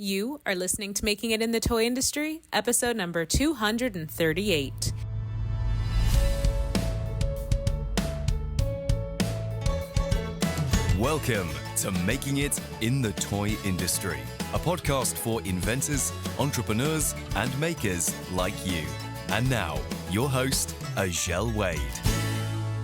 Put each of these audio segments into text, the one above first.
You are listening to Making It in the Toy Industry, episode number 238. Welcome to Making It in the Toy Industry, a podcast for inventors, entrepreneurs, and makers like you. And now, your host, Ajel Wade.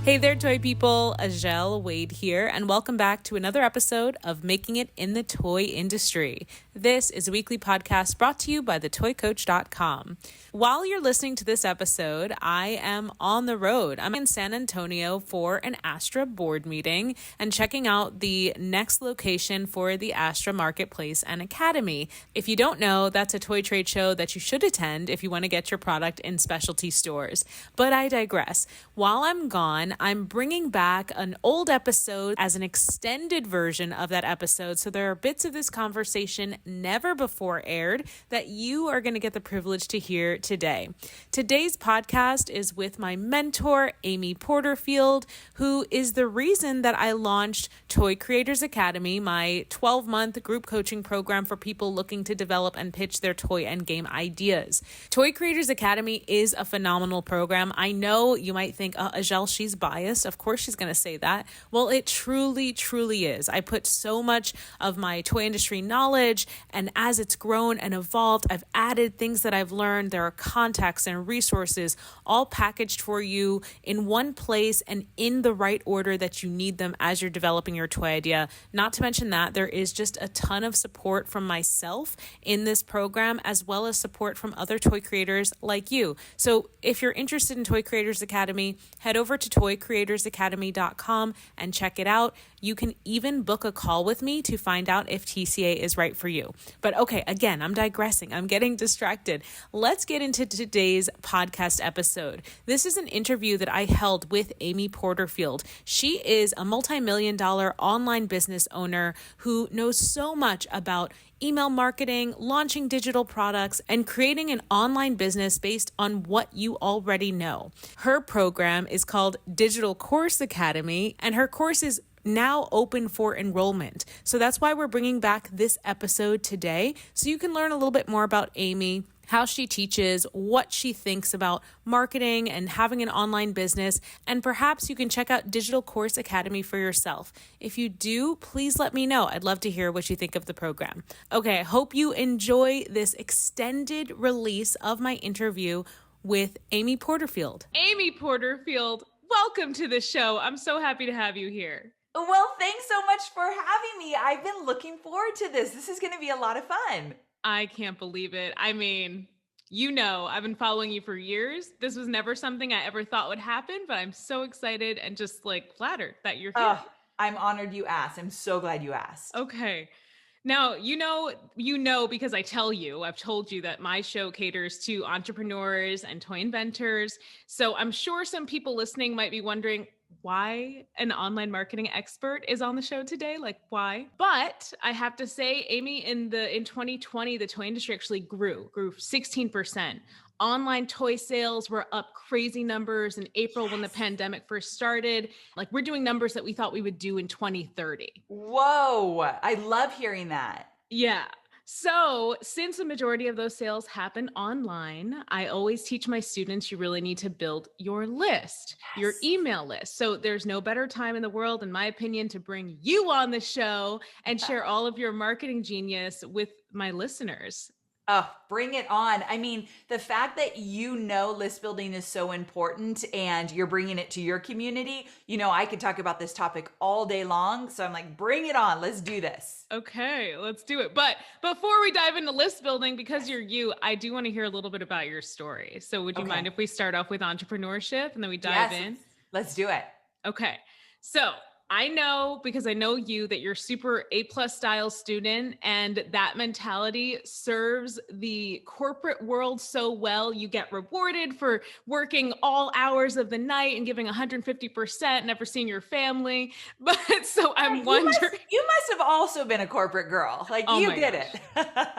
Hey there, toy people. Ajel Wade here, and welcome back to another episode of Making It in the Toy Industry. This is a weekly podcast brought to you by thetoycoach.com. While you're listening to this episode, I am on the road. I'm in San Antonio for an Astra board meeting and checking out the next location for the Astra Marketplace and Academy. If you don't know, that's a toy trade show that you should attend if you want to get your product in specialty stores. But I digress. While I'm gone, I'm bringing back an old episode as an extended version of that episode. So there are bits of this conversation never before aired that you are going to get the privilege to hear today. Today's podcast is with my mentor, Amy Porterfield, who is the reason that I launched Toy Creators Academy, my 12-month group coaching program for people looking to develop and pitch their toy and game ideas. Toy Creators Academy is a phenomenal program. I know you might think, Ajel, she's biased. Of course she's going to say that. Well, it truly, truly is. I put so much of my toy industry knowledge, and as it's grown and evolved, I've added things that I've learned. There are contacts and resources all packaged for you in one place and in the right order that you need them as you're developing your toy idea. Not to mention that there is just a ton of support from myself in this program, as well as support from other toy creators like you. So if you're interested in Toy Creators Academy, head over to toycreatorsacademy.com and check it out. You can even book a call with me to find out if TCA is right for you. But okay, again, I'm digressing. I'm getting distracted. Let's get into today's podcast episode. This is an interview that I held with Amy Porterfield. She is a multi-million-dollar online business owner who knows so much about email marketing, launching digital products, and creating an online business based on what you already know. Her program is called Digital Course Academy, and her course is now open for enrollment. So that's why we're bringing back this episode today, so you can learn a little bit more about Amy, how she teaches, what she thinks about marketing and having an online business, and perhaps you can check out Digital Course Academy for yourself. If you do, please let me know. I'd love to hear what you think of the program. Okay, I hope you enjoy this extended release of my interview with Amy Porterfield. Amy Porterfield, welcome to the show. I'm so happy to have you here. Well, thanks so much for having me. I've been looking forward to this. This is going to be a lot of fun. I can't believe it. I mean, you know, I've been following you for years. This was never something I ever thought would happen, but I'm so excited and just like flattered that you're here. I'm honored you asked. I'm so glad you asked. Okay. Now, you know, because I've told you that my show caters to entrepreneurs and toy inventors. So I'm sure some people listening might be wondering why an online marketing expert is on the show today. Like, why? But I have to say, Amy, in 2020, the toy industry actually grew 16%. Online toy sales were up crazy numbers in April when the pandemic first started. Like, we're doing numbers that we thought we would do in 2030. Whoa. I love hearing that. Yeah. So since the majority of those sales happen online, I always teach my students you really need to build your list, your email list. So there's no better time in the world, in my opinion, to bring you on the show and share all of your marketing genius with my listeners. Oh, bring it on. I mean, the fact that list building is so important and you're bringing it to your community, I could talk about this topic all day long. So I'm like, bring it on. Let's do this. Okay, let's do it. But before we dive into list building, because you're you, I do want to hear a little bit about your story. So would you mind if we start off with entrepreneurship and then we dive in? Let's do it. Okay. So I know, because I know you, that you're super A+ style student, and that mentality serves the corporate world so well. You get rewarded for working all hours of the night and giving 150%, never seeing your family. But so I'm wondering, you must have also been a corporate girl. Like, you did it.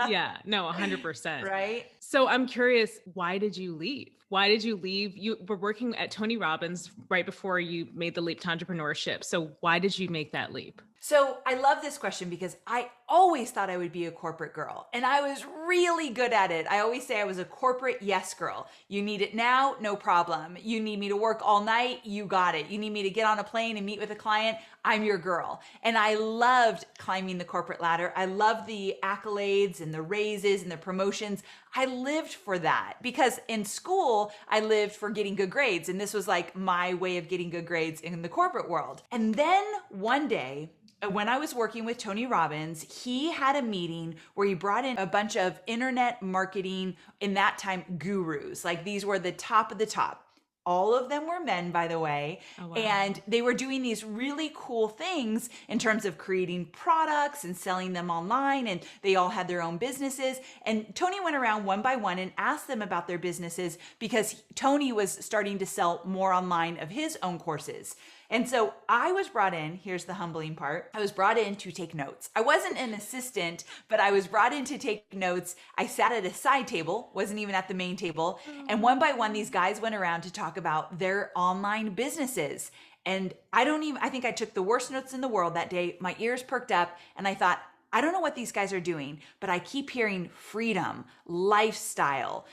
Yeah, no, 100%. Right. So I'm curious, why did you leave? Why did you leave? You were working at Tony Robbins right before you made the leap to entrepreneurship. So why did you make that leap? So I love this question because I always thought I would be a corporate girl and I was really good at it. I always say I was a corporate yes girl. You need it now, no problem. You need me to work all night, you got it. You need me to get on a plane and meet with a client, I'm your girl. And I loved climbing the corporate ladder. I loved the accolades and the raises and the promotions. I lived for that because in school, I lived for getting good grades. And this was like my way of getting good grades in the corporate world. And then one day, when I was working with Tony Robbins, he had a meeting where he brought in a bunch of internet marketing, in that time, gurus. Like these were the top of the top. All of them were men, by the way. Oh, wow. And they were doing these really cool things in terms of creating products and selling them online. And they all had their own businesses. And Tony went around one by one and asked them about their businesses because Tony was starting to sell more online of his own courses. And so I was brought in, here's the humbling part, I was brought in to take notes. I wasn't an assistant, but I was brought in to take notes. I sat at a side table, wasn't even at the main table. And one by one, these guys went around to talk about their online businesses. And I think I took the worst notes in the world that day. My ears perked up and I thought, I don't know what these guys are doing, but I keep hearing freedom, lifestyle,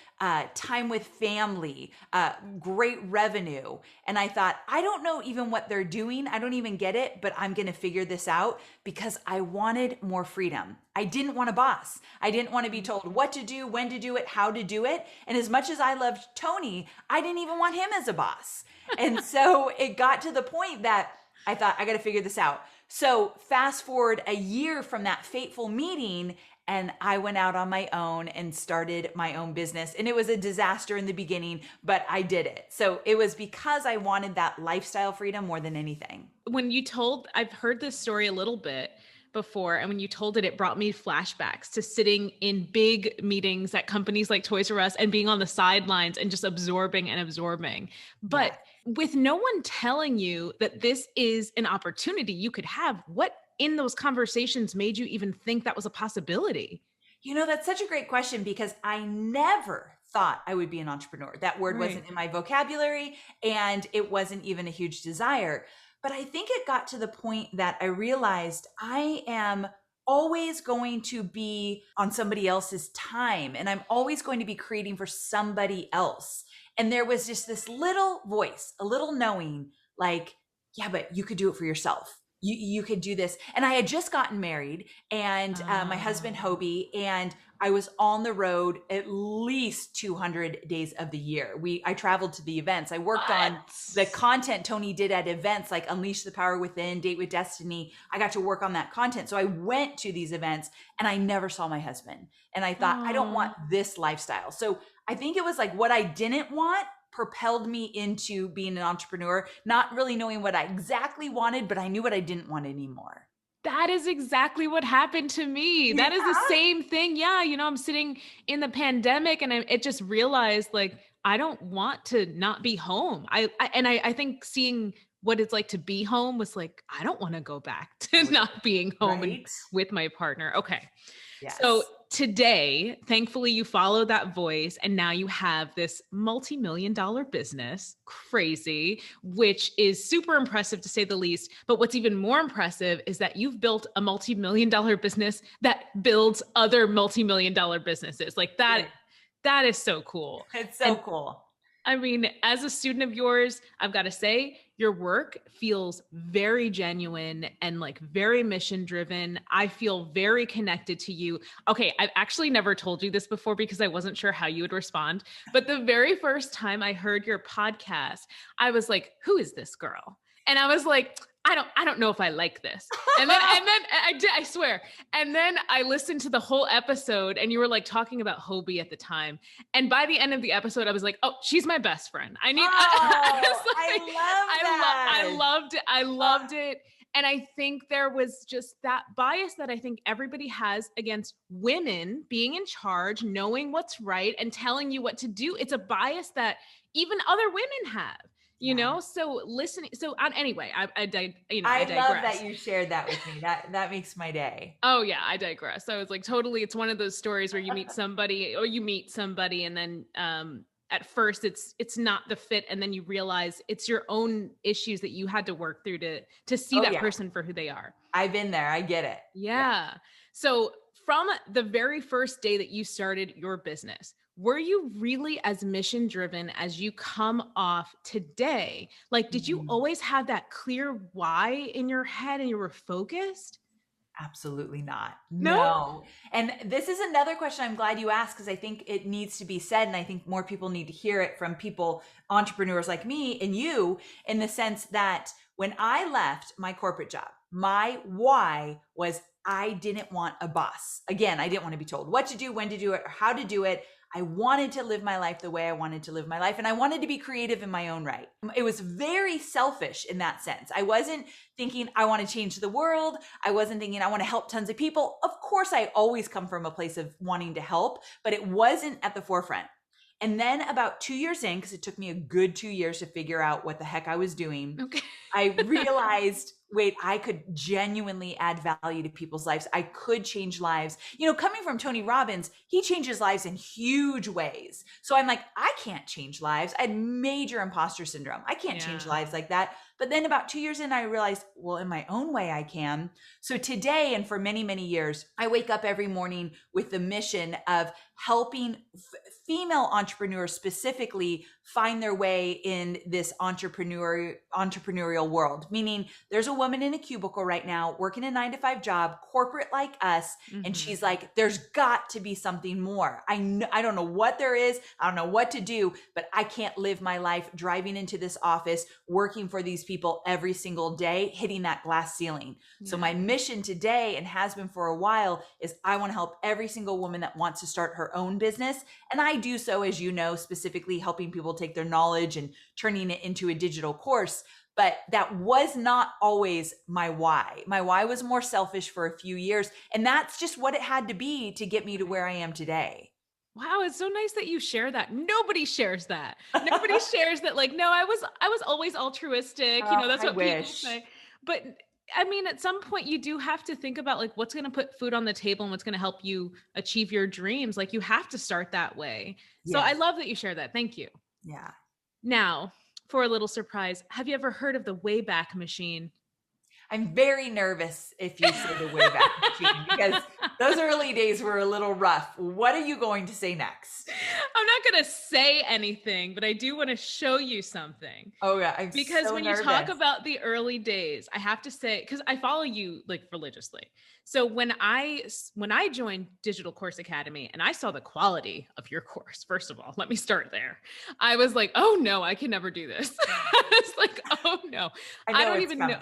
time with family, great revenue. And I thought, I don't know even what they're doing. I don't even get it, but I'm going to figure this out because I wanted more freedom. I didn't want a boss. I didn't want to be told what to do, when to do it, how to do it. And as much as I loved Tony, I didn't even want him as a boss. And so it got to the point that I thought, I got to figure this out. So fast forward a year from that fateful meeting, and I went out on my own and started my own business. And it was a disaster in the beginning, but I did it. So it was because I wanted that lifestyle freedom more than anything. I've heard this story a little bit before, and when you told it, it brought me flashbacks to sitting in big meetings at companies like Toys R Us and being on the sidelines and just absorbing and absorbing. But with no one telling you that this is an opportunity you could have, what in those conversations made you even think that was a possibility? You know, that's such a great question because I never thought I would be an entrepreneur. That word wasn't in my vocabulary and it wasn't even a huge desire. But I think it got to the point that I realized I am always going to be on somebody else's time and I'm always going to be creating for somebody else. And there was just this little voice, a little knowing like, yeah, but you could do it for yourself. You could do this. And I had just gotten married and my husband, Hobie, and I was on the road at least 200 days of the year. I traveled to the events. I worked on the content Tony did at events like Unleash the Power Within, Date with Destiny. I got to work on that content. So I went to these events and I never saw my husband. And I thought, I don't want this lifestyle. So I think it was like what I didn't want propelled me into being an entrepreneur, not really knowing what I exactly wanted, but I knew what I didn't want anymore. That is exactly what happened to me. Yeah. That is the same thing. Yeah. You know, I'm sitting in the pandemic and it just realized like, I don't want to not be home. I think seeing what it's like to be home was like, I don't want to go back to not being home and with my partner. Okay. Yes. So today, thankfully, you followed that voice and now you have this multi-million-dollar business, crazy, which is super impressive to say the least. But what's even more impressive is that you've built a multi-million-dollar business that builds other multi-million-dollar businesses. Like that, that is so cool. It's so cool. I mean, as a student of yours, I've got to say your work feels very genuine and like very mission driven. I feel very connected to you. Okay. I've actually never told you this before because I wasn't sure how you would respond. But the very first time I heard your podcast, I was like, who is this girl? And I was like, I don't know if I like this. And then I swear. And then I listened to the whole episode and you were like talking about Hobie at the time. And by the end of the episode, I was like, oh, she's my best friend. I loved it. I loved it. And I think there was just that bias that I think everybody has against women being in charge, knowing what's right and telling you what to do. It's a bias that even other women have. You know, so listening. So anyway, I digress. Love that you shared that with me. That makes my day. Oh yeah, I digress. So it's like totally. It's one of those stories where you meet somebody, and then at first it's not the fit, and then you realize it's your own issues that you had to work through to see Oh, that yeah. person for who they are. I've been there. I get it. Yeah. So from the very first day that you started your business, were you really as mission driven as you come off today? Like, did you Mhm. always have that clear why in your head and you were focused? Absolutely not. No? No. And this is another question I'm glad you asked, because I think it needs to be said. And I think more people need to hear it from people, entrepreneurs like me and you, in the sense that when I left my corporate job, my why was I didn't want a boss. Again, I didn't want to be told what to do, when to do it, or how to do it. I wanted to live my life the way I wanted to live my life. And I wanted to be creative in my own right. It was very selfish in that sense. I wasn't thinking I want to change the world. I wasn't thinking I want to help tons of people. Of course, I always come from a place of wanting to help, but it wasn't at the forefront. And then about 2 years in, because it took me a good 2 years to figure out what the heck I was doing, Okay. I realized, wait, I could genuinely add value to people's lives. I could change lives. You know, coming from Tony Robbins, he changes lives in huge ways. So I'm like, I can't change lives. I had major imposter syndrome. I can't change lives like that. But then about 2 years in, I realized, well, in my own way, I can. So today, and for many, many years, I wake up every morning with the mission of helping female entrepreneurs specifically find their way in this entrepreneurial world. Meaning there's a woman in a cubicle right now working a 9-to-5 job, corporate like us. And she's like, there's got to be something more. I don't know what there is. I don't know what to do, but I can't live my life driving into this office, working for these people every single day, hitting that glass ceiling. So my mission today, and has been for a while, is I want to help every single woman that wants to start her own business. And I do so, as you know, specifically helping people take their knowledge and turning it into a digital course. But that was not always my why. My why was more selfish for a few years. And that's just what it had to be to get me to where I am today. Wow, it's so nice that you share that. Nobody shares that. Nobody shares that, like, no, I was always altruistic. You know, that's I what people wish. say. But I mean, at some point you do have to think about like what's going to put food on the table and what's going to help you achieve your dreams. Like you have to start that way. So I Yes. love that you share that. Thank you. Yeah. Now, for a little surprise, have you ever heard of the Wayback Machine? I'm very nervous if you say the Wayback Machine, because those early days were a little rough. What are you going to say next? I'm not going to say anything, but I do want to show you something. Oh yeah, I'm Because so when nervous. you talk about the early days, I have to say, because I follow you like religiously. So when I joined Digital Course Academy and I saw the quality of your course, first of all, let me start there. I was like, oh no, I can never do this. It's like, oh no, I don't even know.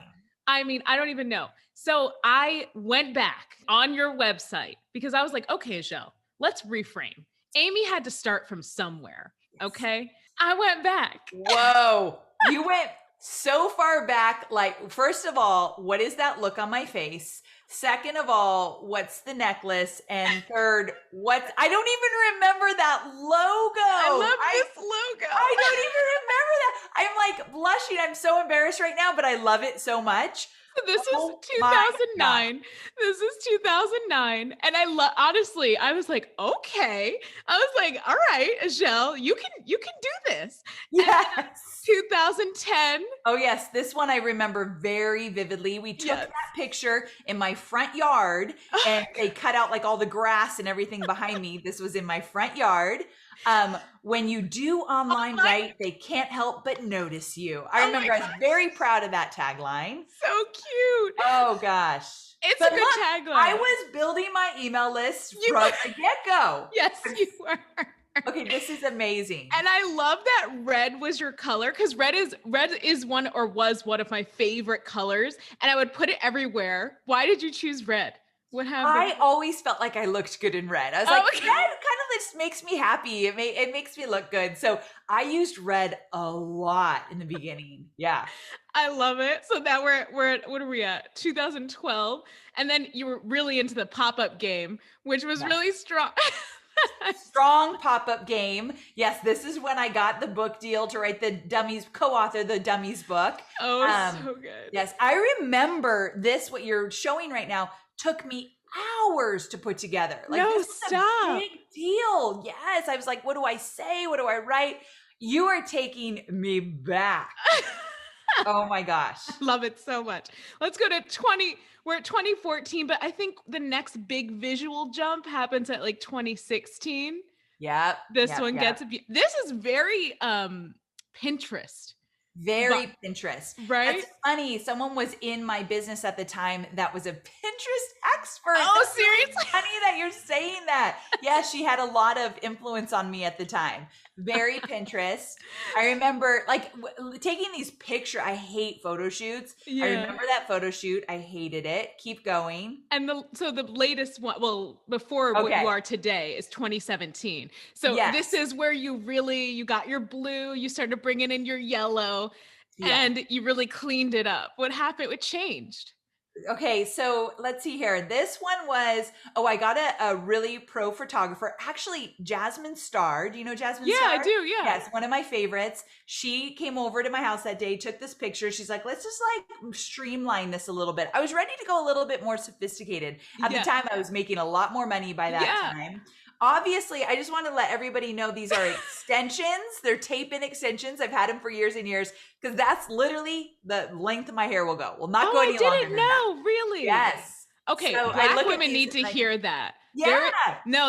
I mean, I don't even know. So I went back on your website because I was like, okay, Ajel, let's reframe. Amy had to start from somewhere. Okay. I went back. Whoa. You went so far back. Like, first of all, what is that look on my face? Second of all, what's the necklace? And third, I don't even remember that logo. I love this logo. I don't even remember that. I'm like blushing. I'm so embarrassed right now, but I love it so much. This is 2009. This is 2009. And honestly, I was like, okay. I was like, all right, Ajel, you can do this. Yes. 2010. Oh yes. This one I remember very vividly. We took that picture in my front yard and they cut out like all the grass and everything behind me. This was in my front yard. When you do online right, they can't help but notice you. I remember I was very proud of that tagline. So cute. Oh gosh. It's a good tagline. I was building my email list from the get-go. Yes, you were. Okay, this is amazing. And I love that red was your color, because red is one, or was one of my favorite colors, and I would put it everywhere. Why did you choose red? What happened? I always felt like I looked good in red. I was like, red kind of just makes me happy. It makes me look good. So I used red a lot in the beginning. Yeah. I love it. So now we're at, what are we at? 2012. And then you were really into the pop-up game, which was really strong. Strong pop-up game. Yes, this is when I got the book deal to write the Dummies, co-author the Dummies book. Oh, so good. Yes, I remember this, what you're showing right now, took me hours to put together. Like, no, this is stop. a big deal. struggle. Yes. I was like, what do I say? What do I write? You are taking me back. Oh my gosh. Love it so much. Let's go to we're at 2014, but I think the next big visual jump happens at like 2016. Yep. This yep, one yep. gets this is very Pinterest. Very Pinterest. Right? That's funny. Someone was in my business at the time that was a Pinterest expert. Oh, That's really seriously? funny that you're saying that. Yeah, she had a lot of influence on me at the time. Very Pinterest. I remember like taking these pictures. I hate photo shoots. Yeah. I remember that photo shoot. I hated it. Keep going. And so the latest one, well, before what you are today is 2017. So this is where you got your blue, you started bringing in your yellow, and you really cleaned it up. What happened? What changed? Okay, so let's see here. This one was, I got a really pro photographer. Actually, Jasmine Starr. Do you know Jasmine Starr? Yeah, I do, yeah. Yes, one of my favorites. She came over to my house that day, took this picture. She's like, let's just like streamline this a little bit. I was ready to go a little bit more sophisticated. At the time, I was making a lot more money by that time. Obviously, I just want to let everybody know these are extensions. They're tape-in extensions. I've had them for years and years because that's literally the length of my hair will go. Will not go any longer. I didn't know, really? Yes. Okay, so Black women need to hear that. Yeah.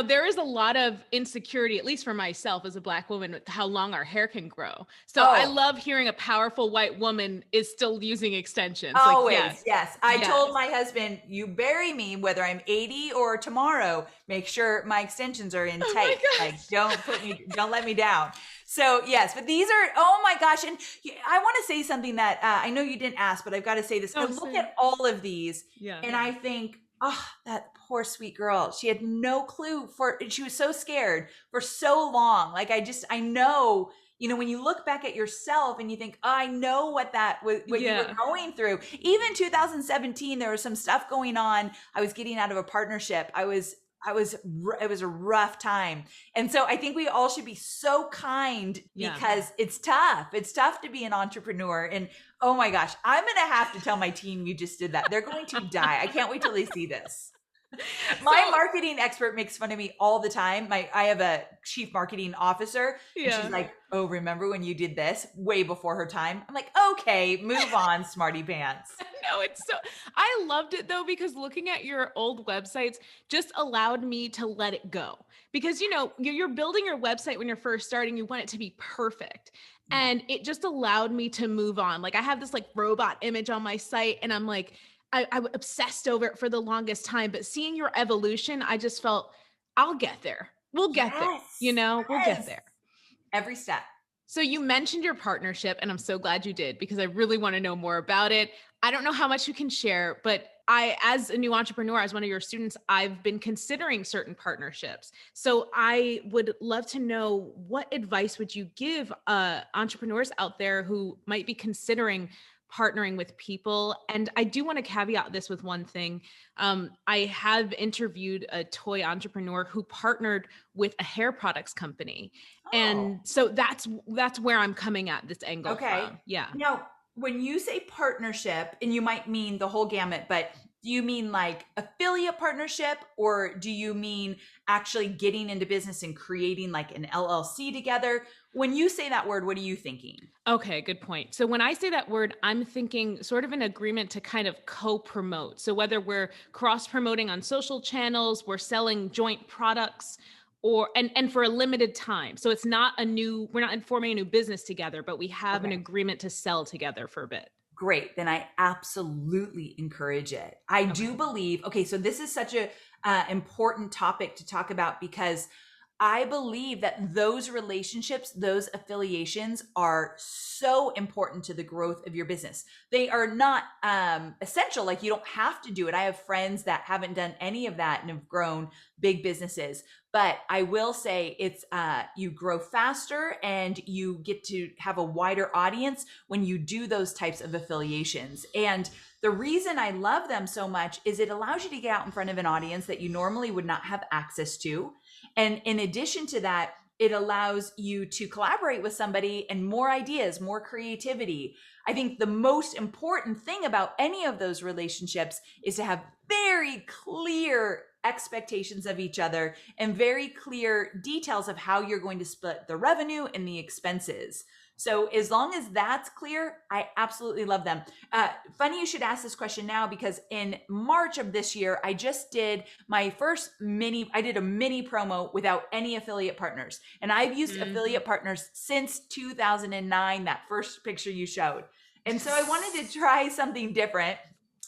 There is a lot of insecurity, at least for myself as a Black woman, with how long our hair can grow. So I love hearing a powerful white woman is still using extensions. Always, yes. I told my husband, you bury me, whether I'm 80 or tomorrow, make sure my extensions are in tight. Like, don't let me down. So yes, but these are, oh my gosh. And I want to say something that I know you didn't ask, but I've got to say this. I look at all of these and I think, that poor sweet girl. She had no clue she was so scared for so long. Like I know, when you look back at yourself and you think, I know what you were going through. Even 2017, there was some stuff going on. I was getting out of a partnership. it was a rough time. And so I think we all should be so kind because it's tough. It's tough to be an entrepreneur. And oh my gosh, I'm going to have to tell my team you just did that. They're going to die. I can't wait till they see this. My marketing expert makes fun of me all the time. I have a chief marketing officer. And she's like, oh, remember when you did this way before her time? I'm like, okay, move on, smarty pants. No, I loved it though, because looking at your old websites just allowed me to let it go. Because, you're building your website when you're first starting, you want it to be perfect. And it just allowed me to move on. Like I have this like robot image on my site and I'm like, I obsessed over it for the longest time, but seeing your evolution, I just felt I'll get there. We'll get there. We'll get there. Every step. So you mentioned your partnership and I'm so glad you did because I really want to know more about it. I don't know how much you can share, but as a new entrepreneur, as one of your students, I've been considering certain partnerships. So I would love to know, what advice would you give entrepreneurs out there who might be considering partnering with people? And I do want to caveat this with one thing. I have interviewed a toy entrepreneur who partnered with a hair products company. And so that's where I'm coming at this angle from. Yeah. Now, when you say partnership, and you might mean the whole gamut, but do you mean like affiliate partnership, or do you mean actually getting into business and creating like an LLC together? When you say that word, what are you thinking? Okay, good point. So when I say that word, I'm thinking sort of an agreement to kind of co-promote. So whether we're cross-promoting on social channels, we're selling joint products, and for a limited time. So it's not we're not forming a new business together, but we have an agreement to sell together for a bit. Great. Then I absolutely encourage it. I do believe, so this is such a important topic to talk about, because I believe that those relationships, those affiliations are so important to the growth of your business. They are not essential. Like, you don't have to do it. I have friends that haven't done any of that and have grown big businesses. But I will say it's you grow faster and you get to have a wider audience when you do those types of affiliations. And the reason I love them so much is it allows you to get out in front of an audience that you normally would not have access to. And in addition to that, it allows you to collaborate with somebody and more ideas, more creativity. I think the most important thing about any of those relationships is to have very clear expectations of each other and very clear details of how you're going to split the revenue and the expenses. So as long as that's clear, I absolutely love them. Funny you should ask this question now, because in March of this year, I just did my first I did a mini promo without any affiliate partners. And I've used affiliate partners since 2009, that first picture you showed. And so I wanted to try something different.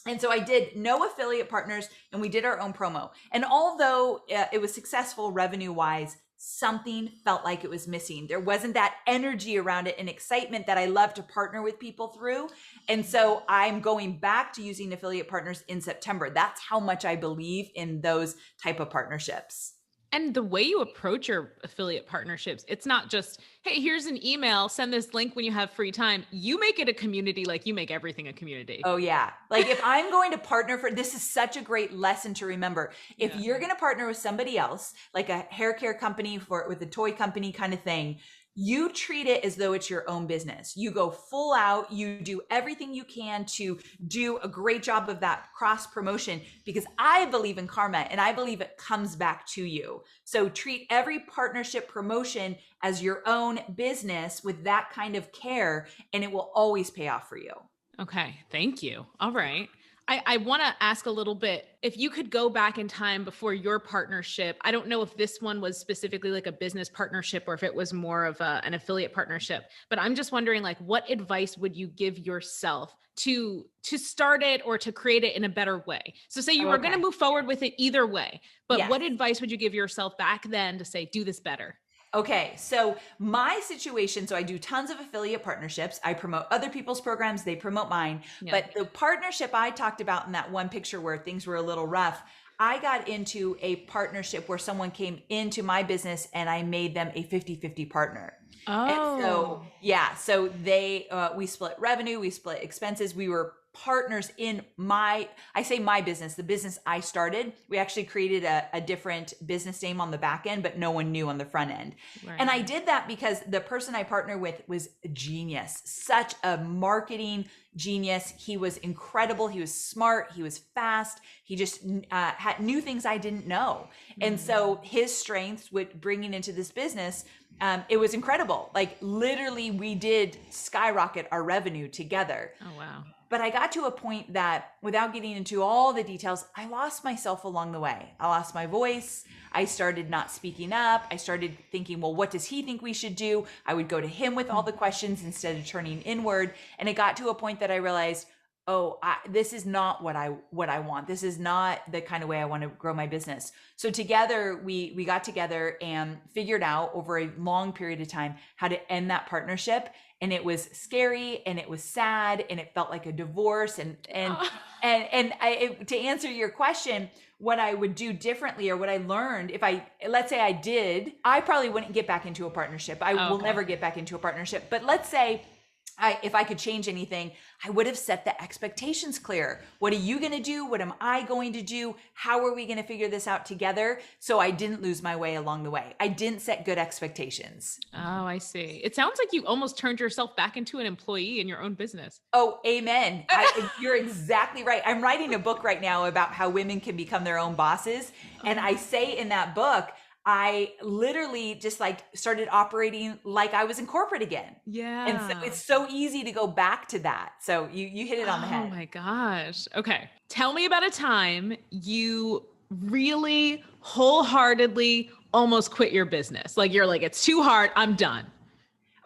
And so I did no affiliate partners, and we did our own promo. And although it was successful revenue wise, something felt like it was missing. There wasn't that energy around it and excitement that I love to partner with people through. And so I'm going back to using affiliate partners in September. That's how much I believe in those type of partnerships. And the way you approach your affiliate partnerships, it's not just, hey, here's an email, send this link when you have free time. You make it a community, like you make everything a community. Oh yeah. Like if I'm going to partner this is such a great lesson to remember. If you're going to partner with somebody else, like a hair care company with a toy company kind of thing, you treat it as though it's your own business. You go full out, you do everything you can to do a great job of that cross promotion, because I believe in karma and I believe it comes back to you. So treat every partnership promotion as your own business with that kind of care, and it will always pay off for you. Okay, thank you. All right. I want to ask a little bit, if you could go back in time before your partnership. I don't know if this one was specifically like a business partnership or if it was more of an affiliate partnership, but I'm just wondering, like, what advice would you give yourself to start it or to create it in a better way? So say you were going to move forward with it either way, but what advice would you give yourself back then to say, do this better? Okay, so my situation, so I do tons of affiliate partnerships. I promote other people's programs, they promote mine. Yeah. But the partnership I talked about in that one picture where things were a little rough, I got into a partnership where someone came into my business and I made them a 50-50 partner. Oh. And so, yeah, so we split revenue, we split expenses. We were partners in my business, the business I started. We actually created a different business name on the back end, but no one knew on the front end. Right. And I did that because the person I partnered with was a genius, such a marketing genius. He was incredible. He was smart. He was fast. He just knew things I didn't know. And so his strengths with bringing into this business, it was incredible. Like literally we did skyrocket our revenue together. Oh, wow. But I got to a point that, without getting into all the details, I lost myself along the way. I lost my voice. I started not speaking up. I started thinking, well, what does he think we should do? I would go to him with all the questions instead of turning inward. And it got to a point that I realized, this is not what I want. This is not the kind of way I want to grow my business. So together, we got together and figured out over a long period of time how to end that partnership. And it was scary and it was sad and it felt like a divorce. And to answer your question, what I would do differently or what I learned, let's say I probably wouldn't get back into a partnership. I will never get back into a partnership. But let's say if I could change anything, I would have set the expectations clear. What are you going to do? What am I going to do? How are we going to figure this out together? So I didn't lose my way along the way. I didn't set good expectations. Oh, I see. It sounds like you almost turned yourself back into an employee in your own business. Oh, amen. You're exactly right. I'm writing a book right now about how women can become their own bosses. And I say in that book, I literally just started operating like I was in corporate again. Yeah. And so it's so easy to go back to that. So you hit it on the head. Oh my gosh. Okay. Tell me about a time you really wholeheartedly almost quit your business. Like you're like, it's too hard. I'm done.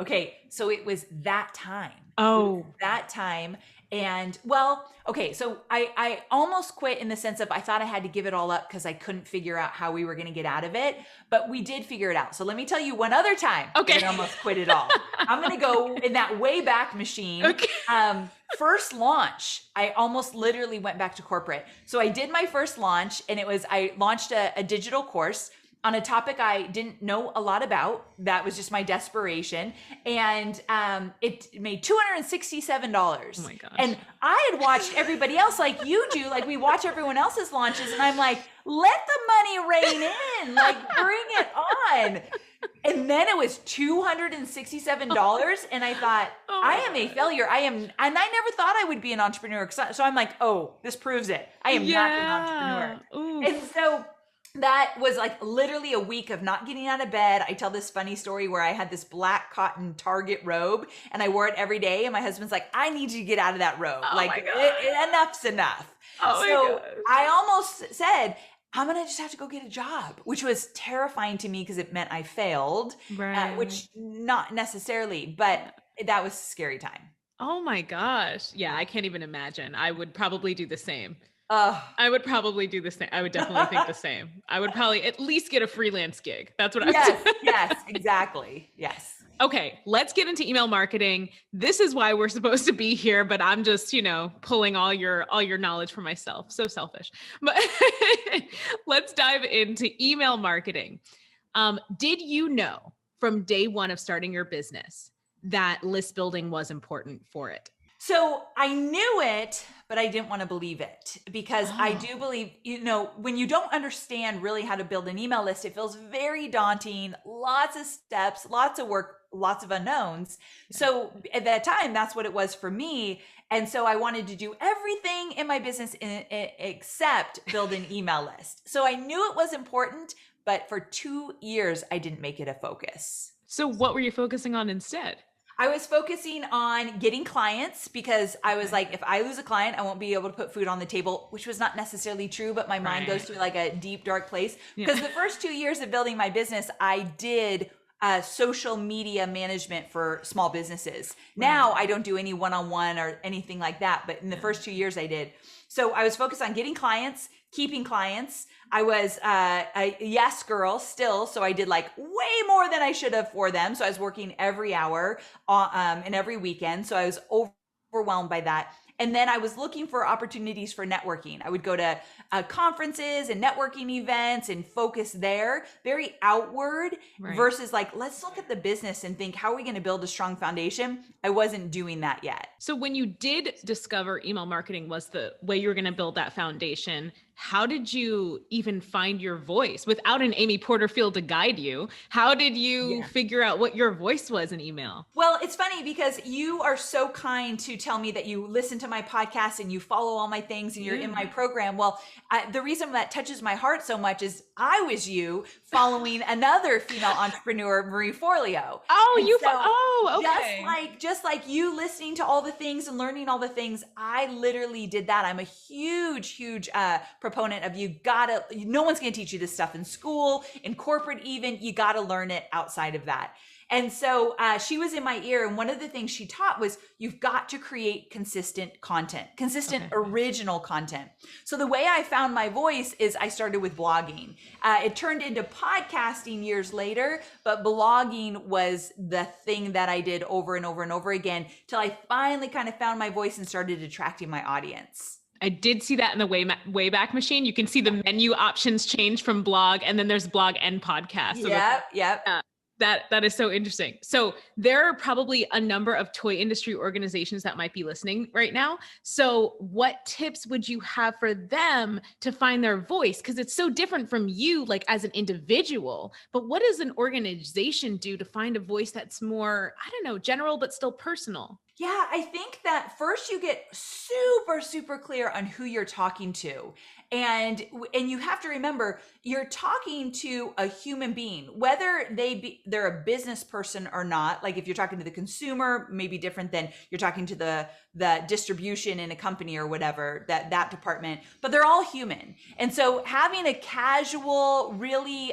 Okay. So it was that time. Oh, that time. And so I almost quit in the sense of I thought I had to give it all up because I couldn't figure out how we were going to get out of it, but we did figure it out. So let me tell you one other time I almost quit it all. I'm going to go in that way back machine. Okay. First launch, I almost literally went back to corporate. So I did my first launch and I launched a digital course on a topic I didn't know a lot about. That was just my desperation. And it made $267. Oh my gosh. And I had watched everybody else like you do. Like we watch everyone else's launches and I'm like, let the money rain in, like bring it on. And then it was $267. And I thought, I am a failure. And I never thought I would be an entrepreneur. So I'm like, this proves it. I am not an entrepreneur. Oof. And so that was like literally a week of not getting out of bed. I tell this funny story where I had this black cotton Target robe and I wore it every day. And my husband's like, I need you to get out of that robe. Oh like my God. enough's enough. Oh my So gosh. I almost said, I'm going to just have to go get a job, which was terrifying to me because it meant I failed, Right. which not necessarily, but that was a scary time. Oh my gosh. Yeah, I can't even imagine. I would probably do the same. Oh, I would probably do the same. I would definitely think the same. I would probably at least get a freelance gig. That's what I would yes, do. yes, exactly. Yes. Okay, let's get into email marketing. This is why we're supposed to be here, but I'm just, pulling all your knowledge for myself. So selfish. But let's dive into email marketing. Did you know from day one of starting your business that list building was important for it? So I knew it, but I didn't want to believe it because I do believe, when you don't understand really how to build an email list, it feels very daunting, lots of steps, lots of work, lots of unknowns. So at that time, that's what it was for me. And so I wanted to do everything in my business except build an email list. So I knew it was important, but for 2 years, I didn't make it a focus. So what were you focusing on instead? I was focusing on getting clients because I was like, if I lose a client, I won't be able to put food on the table, which was not necessarily true, but my mind goes to like a deep, dark place. Because the first 2 years of building my business, I did social media management for small businesses. Now I don't do any one-on-one or anything like that, but in the first 2 years I did. So I was focused on getting clients, keeping clients. I was a yes girl still. So I did like way more than I should have for them. So I was working every hour and every weekend. So I was overwhelmed by that. And then I was looking for opportunities for networking. I would go to conferences and networking events and focus there, very outward versus like, let's look at the business and think, how are we going to build a strong foundation? I wasn't doing that yet. So when you did discover email marketing was the way you were going to build that foundation, how did you even find your voice without an Amy Porterfield to guide you? How did you figure out what your voice was in email? Well, it's funny because you are so kind to tell me that you listen to my podcast and you follow all my things and you're in my program. Well, the reason that touches my heart so much is I was you following another female entrepreneur, Marie Forleo. Okay. Just like you listening to all the things and learning all the things, I literally did that. I'm a huge proponent of no one's going to teach you this stuff in school, in corporate even. You got to learn it outside of that. And so she was in my ear. And one of the things she taught was you've got to create consistent content, original content. So the way I found my voice is I started with blogging. It turned into podcasting years later, but blogging was the thing that I did over and over and over again till I finally kind of found my voice and started attracting my audience. I did see that in the Wayback Machine. You can see the menu options change from blog, and then there's blog and podcast. So Yep. That is so interesting. So there are probably a number of toy industry organizations that might be listening right now. So what tips would you have for them to find their voice? Because it's so different from you, like as an individual, but what does an organization do to find a voice that's more, I don't know, general, but still personal? Yeah, I think that first you get super, super clear on who you're talking to. And you have to remember, you're talking to a human being, whether they're a business person or not. Like if you're talking to the consumer, maybe different than you're talking to the distribution in a company or whatever, that department, but they're all human. And so having a casual, really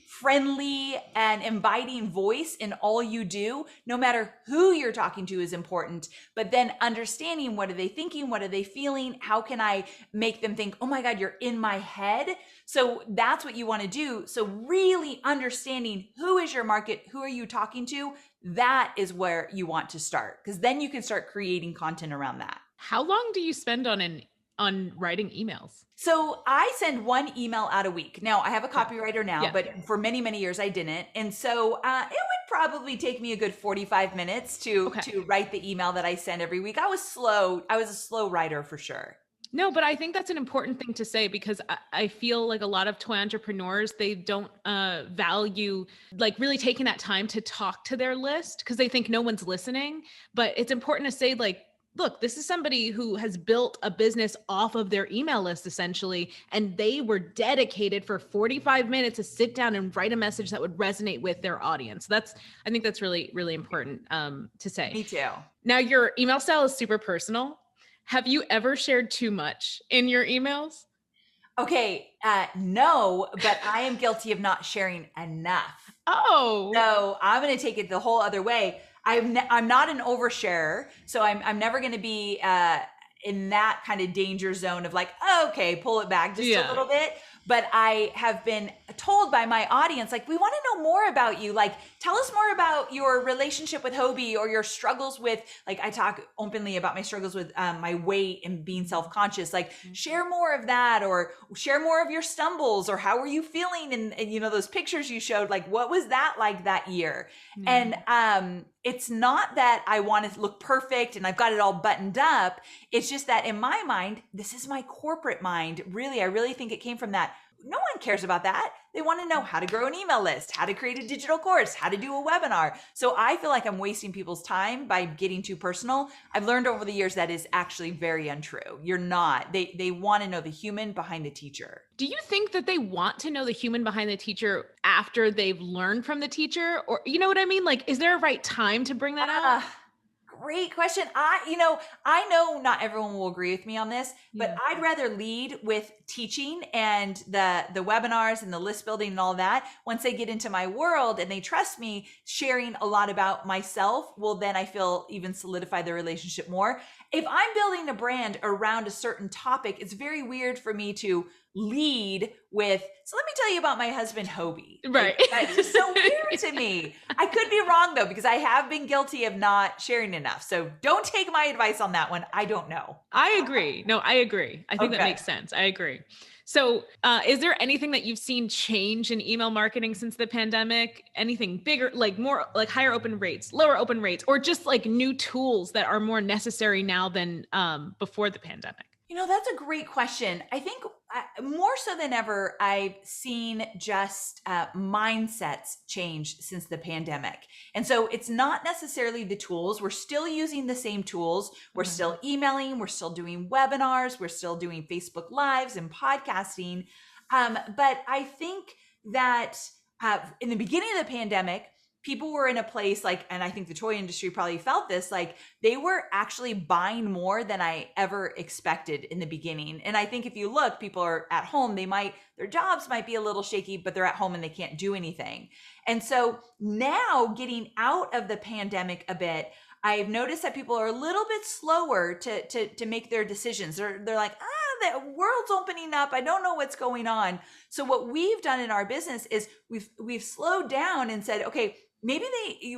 friendly and inviting voice in all you do, no matter who you're talking to, is important. But then understanding, what are they thinking? What are they feeling? How can I make them think, oh my God, you're in my head? So that's what you want to do. So really understanding who is your market, who are you talking to? That is where you want to start, because then you can start creating content around that. How long do you spend on writing emails? So I send one email out a week. Now I have a copywriter now, but for many, many years I didn't. And so it would probably take me a good 45 minutes to write the email that I send every week. I was a slow writer for sure. No, but I think that's an important thing to say, because I feel like a lot of toy entrepreneurs, they don't value like really taking that time to talk to their list because they think no one's listening. But it's important to say, like, look, this is somebody who has built a business off of their email list essentially, and they were dedicated for 45 minutes to sit down and write a message that would resonate with their audience. I think that's really, really important to say. Me too. Now, your email style is super personal. Have you ever shared too much in your emails? Okay, no, but I am guilty of not sharing enough. Oh. So I'm going to take it the whole other way. I'm not an oversharer, so I'm never going to be in that kind of danger zone of like, oh, okay, pull it back just a little bit. But I have been told by my audience, like, we want to know more about you. Like, tell us more about your relationship with Hobie or your struggles with, like, I talk openly about my struggles with my weight and being self-conscious. Like, share more of that, or share more of your stumbles, or how were you feeling? And you know, those pictures you showed, like, what was that like that year? And it's not that I want to look perfect and I've got it all buttoned up. It's just that in my mind, this is my corporate mind. Really, I really think it came from that. No one cares about that. They want to know how to grow an email list, how to create a digital course, how to do a webinar. So I feel like I'm wasting people's time by getting too personal. I've learned over the years that is actually very untrue. You're not. They want to know the human behind the teacher. Do you think that they want to know the human behind the teacher after they've learned from the teacher? Or, you know what I mean? Like, is there a right time to bring that out? Great question. I know not everyone will agree with me on this, but I'd rather lead with teaching and the webinars and the list building and all that. Once they get into my world and they trust me, sharing a lot about myself will then, I feel, even solidify the relationship more. If I'm building a brand around a certain topic, it's very weird for me to lead with, so let me tell you about my husband, Hobie. Right. Like, that's just so weird to me. I could be wrong though, because I have been guilty of not sharing enough. So don't take my advice on that one. I don't know. I agree. No, I agree. I think that makes sense. I agree. So is there anything that you've seen change in email marketing since the pandemic? Anything bigger, like more like higher open rates, lower open rates, or just like new tools that are more necessary now than before the pandemic? You know, that's a great question. I think more so than ever, I've seen just mindsets change since the pandemic. And so it's not necessarily the tools. We're still using the same tools. We're still emailing. We're still doing webinars. We're still doing Facebook Lives and podcasting. But I think that in the beginning of the pandemic, people were in a place like, and I think the toy industry probably felt this, like they were actually buying more than I ever expected in the beginning. And I think if you look, people are at home, their jobs might be a little shaky, but they're at home and they can't do anything. And so now getting out of the pandemic a bit, I've noticed that people are a little bit slower to make their decisions. They're like, the world's opening up. I don't know what's going on. So what we've done in our business is we've slowed down and said, okay, maybe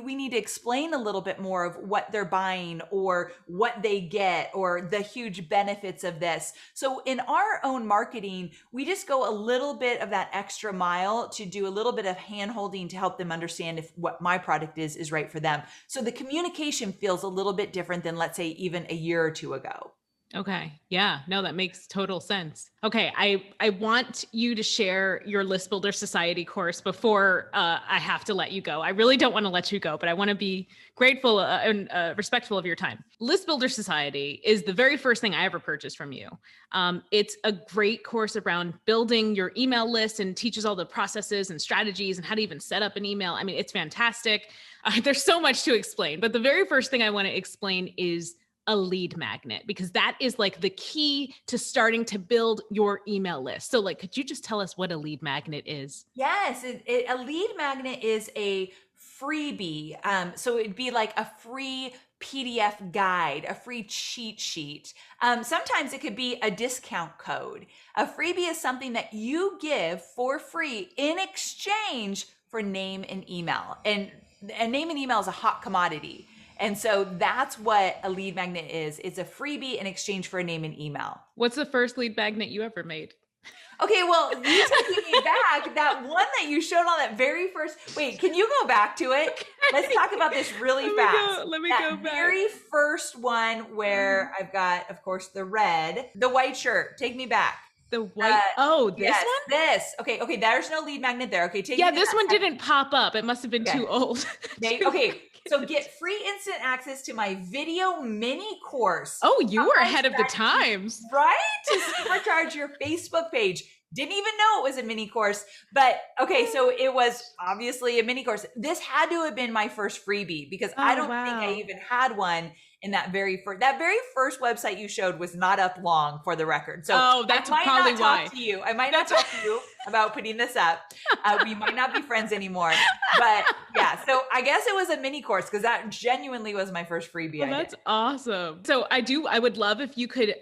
we need to explain a little bit more of what they're buying or what they get or the huge benefits of this. So in our own marketing, we just go a little bit of that extra mile to do a little bit of hand holding to help them understand if what my product is right for them. So the communication feels a little bit different than, let's say, even a year or two ago. Okay. Yeah. No, that makes total sense. Okay. I want you to share your List Builder Society course before I have to let you go. I really don't want to let you go, but I want to be grateful and respectful of your time. List Builder Society is the very first thing I ever purchased from you. It's a great course around building your email list and teaches all the processes and strategies and how to even set up an email. I mean, it's fantastic. There's so much to explain, but the very first thing I want to explain is a lead magnet, because that is like the key to starting to build your email list. So like, could you just tell us what a lead magnet is? Yes, a lead magnet is a freebie. So it'd be like a free PDF guide, a free cheat sheet. Sometimes it could be a discount code. A freebie is something that you give for free in exchange for name and email. And name and email is a hot commodity. And so that's what a lead magnet is. It's a freebie in exchange for a name and email. What's the first lead magnet you ever made? Okay, well, you taking me back, that one that you showed on that very first, wait, can you go back to it? Okay. Let's talk about this really fast. Let me go back. That very first one where I've got, of course, the red, the white shirt. Take me back. The white, this yes, one? This. Okay, there's no lead magnet there. Okay, this one didn't pop up. It must have been too old. Okay, So get free instant access to my video mini course. Oh, you were How ahead of the strategy- times. Right? To supercharge your Facebook page. Didn't even know it was a mini course, but okay, so it was obviously a mini course. This had to have been my first freebie because I don't think I even had one in that very first website you showed was not up long, for the record. So that's I might probably not why. talk to you. I might not talk to you about putting this up. We might not be friends anymore, but yeah. So I guess it was a mini course because that genuinely was my first freebie. That's awesome. So I would love if you could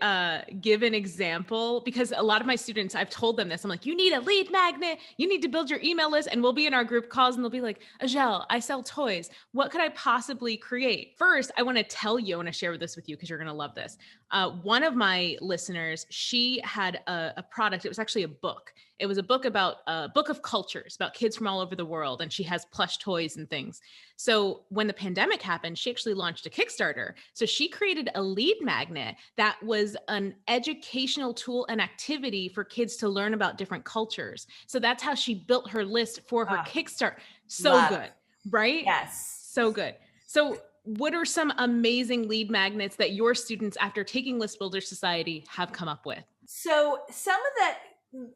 give an example, because a lot of my students, I've told them this. I'm like, you need a lead magnet. You need to build your email list. And we'll be in our group calls and they'll be like, Ajel, I sell toys. What could I possibly create? First, I want to tell you, I want to share this with you because you're going to love this. One of my listeners, she had a product. It was actually a book. It was a book about a book of cultures about kids from all over the world. And she has plush toys and things. So when the pandemic happened, she actually launched a Kickstarter. So she created a lead magnet that was an educational tool and activity for kids to learn about different cultures. So that's how she built her list for her Kickstarter. So good, right? Yes. So good. So what are some amazing lead magnets that your students, after taking List Builder Society, have come up with? So some of the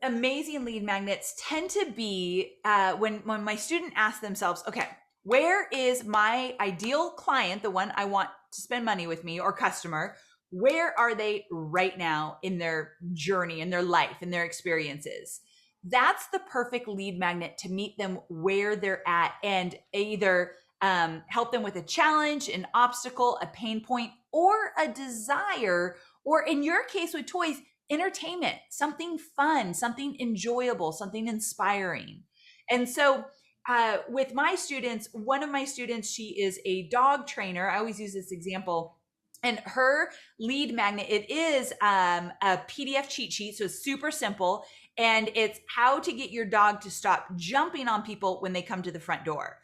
amazing lead magnets tend to be when my student asks themselves, okay, where is my ideal client, the one I want to spend money with me, or customer? Where are they right now in their journey, in their life, in their experiences? That's the perfect lead magnet to meet them where they're at and either help them with a challenge, an obstacle, a pain point, or a desire, or in your case with toys, entertainment, something fun, something enjoyable, something inspiring. And so with my students, one of my students, she is a dog trainer. I always use this example. And her lead magnet, it is a PDF cheat sheet. So it's super simple. And it's how to get your dog to stop jumping on people when they come to the front door.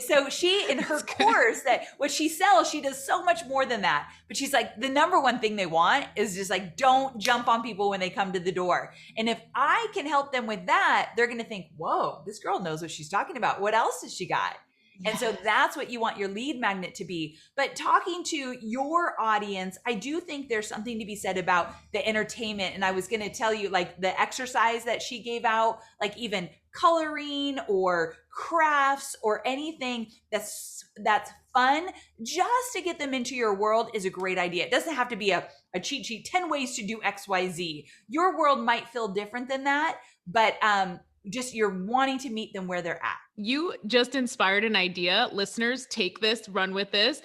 So she in her course, that what she sells, she does so much more than that. But she's like, the number one thing they want is just like, don't jump on people when they come to the door. And if I can help them with that, they're going to think, whoa, this girl knows what she's talking about. What else has she got? And so that's what you want your lead magnet to be. But talking to your audience, I do think there's something to be said about the entertainment. And I was going to tell you, like the exercise that she gave out, like even coloring or crafts or anything that's fun, just to get them into your world is a great idea. It doesn't have to be a cheat sheet, 10 ways to do XYZ. Your world might feel different than that, but just you're wanting to meet them where they're at. You just inspired an idea. Listeners, take this, run with this.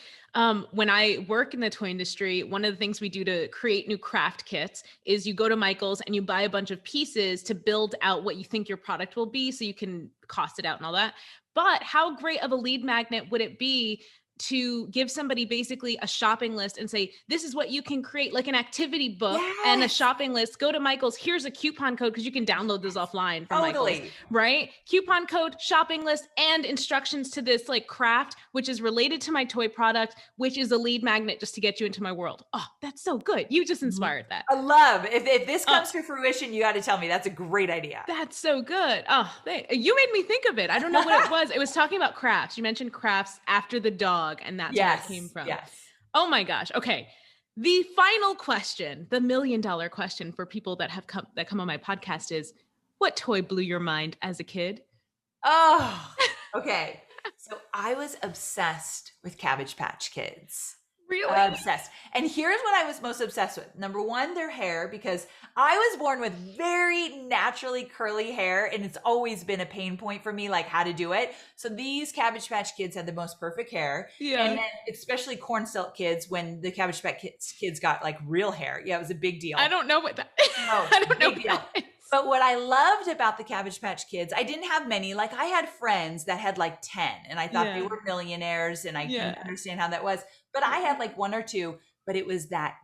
When I work in the toy industry, one of the things we do to create new craft kits is you go to Michael's and you buy a bunch of pieces to build out what you think your product will be so you can cost it out and all that. But how great of a lead magnet would it be to give somebody basically a shopping list and say, this is what you can create, like an activity book and a shopping list. Go to Michael's. Here's a coupon code because you can download this offline from Michael's, right? Coupon code, shopping list, and instructions to this like craft, which is related to my toy product, which is a lead magnet just to get you into my world. Oh, that's so good. You just inspired that. I love. If this comes to fruition, you got to tell me. That's a great idea. That's so good. Oh, you made me think of it. I don't know what it was. It was talking about crafts. You mentioned crafts after the dog. And that's where it came from. Yes. Oh my gosh. Okay. The final question, the $1 million question for people that come on my podcast is, what toy blew your mind as a kid? Oh, okay. So I was obsessed with Cabbage Patch Kids. Really? Obsessed. And here's what I was most obsessed with. Number one, their hair, because I was born with very naturally curly hair, and it's always been a pain point for me, like how to do it. So these Cabbage Patch Kids had the most perfect hair. Yeah. And then especially Corn Silk Kids, when the Cabbage Patch Kids got like real hair. Yeah, it was a big deal. I don't know what that No, I don't know what deal. that is. But what I loved about the Cabbage Patch Kids, I didn't have many. Like I had friends that had like 10, and I thought they were millionaires, and I couldn't understand how that was. But I had like one or two, but it was that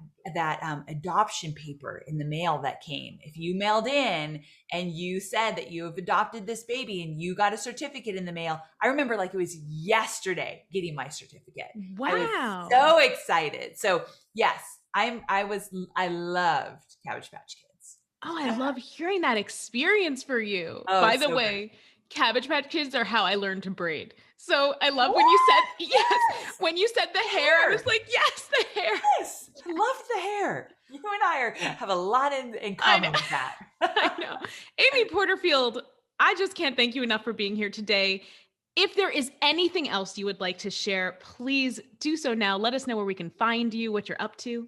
adoption paper in the mail that came. If you mailed in and you said that you have adopted this baby and you got a certificate in the mail, I remember like it was yesterday getting my certificate. Wow. I was so excited. So yes, I loved Cabbage Patch Kids. Oh, I love hearing that experience for you. Oh, By the so way, good. Cabbage Patch Kids are how I learned to braid. So I love when you said, yes, when you said the hair, I was like, yes, the hair. Yes, I love the hair. You and I have a lot in common with that. I know. Amy Porterfield, I just can't thank you enough for being here today. If there is anything else you would like to share, please do so now. Let us know where we can find you, what you're up to.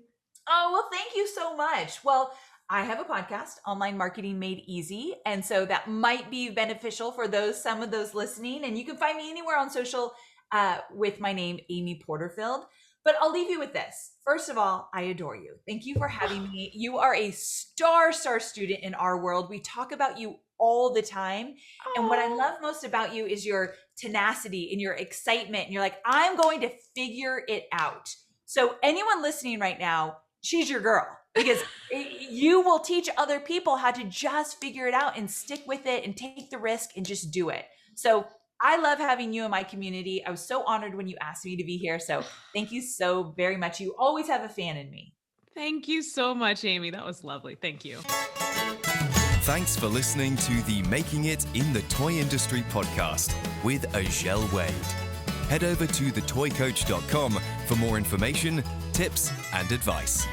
Oh, well, thank you so much. Well, I have a podcast, Online Marketing Made Easy. And so that might be beneficial for some of those listening. And you can find me anywhere on social with my name, Amy Porterfield. But I'll leave you with this. First of all, I adore you. Thank you for having me. You are a star student in our world. We talk about you all the time. And what I love most about you is your tenacity and your excitement. And you're like, I'm going to figure it out. So anyone listening right now, she's your girl, because you will teach other people how to just figure it out and stick with it and take the risk and just do it. So I love having you in my community. I was so honored when you asked me to be here. So thank you so very much. You always have a fan in me. Thank you so much, Amy. That was lovely. Thank you. Thanks for listening to the Making It in the Toy Industry podcast with Azhelle Wade. Head over to thetoycoach.com for more information, tips, and advice.